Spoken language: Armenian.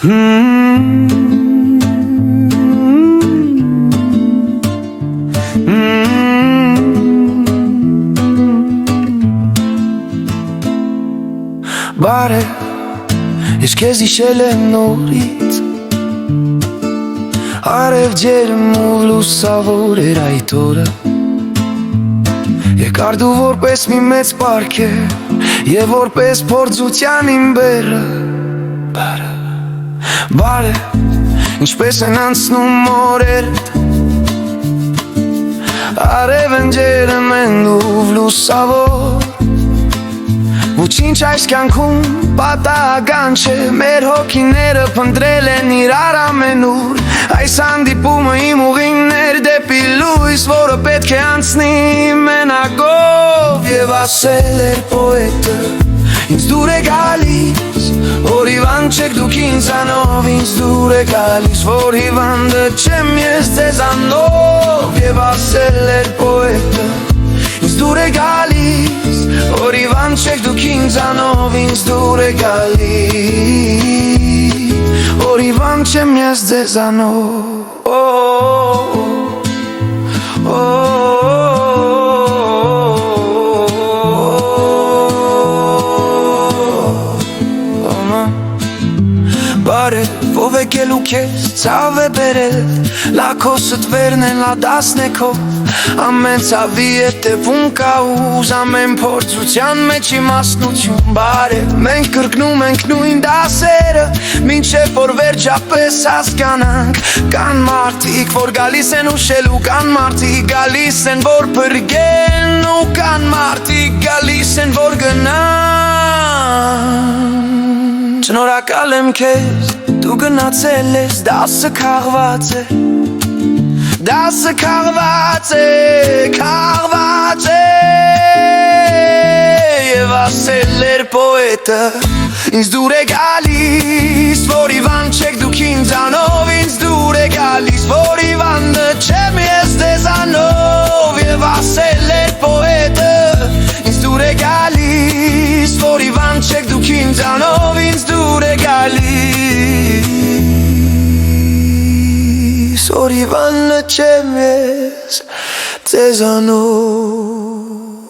Բարև, ես քեզ հիշել եմ նորից Արև ջերմ ու լուսավոր էր այդ օրը Եկար դու որպես մի մեծ պարգև Եվ որպես փորձության իմ բեռը Բարև, ինչպես են անցնում օրերդ Արև են ջերմ են ու լուսավոր Ոչինչ այս կյանքում պատահական չէ Մեր հոգիները փնտրել են իրար ամենուր Այս հանդիպումը իմ ուղիներ դեպի լույս Որը պետք է անցնի մենակով Եվ ասել էր պոետը Ինձ դուր է գալիս Որ հիվանդ չեք դուք ինձանով Ինձ դուր է գալիս Որ հիվանդը չեմ ես ձեզանով Եվ ասել էր պոետը Ինձ դուր է գալիս Որ հիվանդ չեք դուք ինձանով Ինձ դուր է գալիս Որ հիվանդ չեմ ես ձեզանով Բարև, ով եկել ու քեզ ցավ է բերել Լաքոսըտ վերնեն լա դասնեքով Ամեն ցավի հետևում կա ուզ Ամեն փորձության մեջ իմաստնություն Բարև, մենք կրկնում ենք նույն դասերը Մինչև որ վերջապես հասկանանք Կան մարդիկ, որ գալիս են ուշելու Կան մարդիկ գալիս են, որ փրկեն Ու կան մարդիկ գալիս են, որ գնան Շնորհակալ եմ քեզ, դու գնացել ես, դասը քաղված է Դասը քաղված է, քաղված է Եվ ասել էր պոետը Ինձ դուր է գալիս, որ հիվանդ չեք դուք ինձանով Ինձ դուր է գալիս, որ հիվանդը չեմ ես ձեզանով Եվ ասել էր պոետը Ինձ դուր է գալիս, որ հիվանդ չեք դուք ինձանով Ինձ դուր է գալիս Որ հիվանդը չեմ ես ձեզանով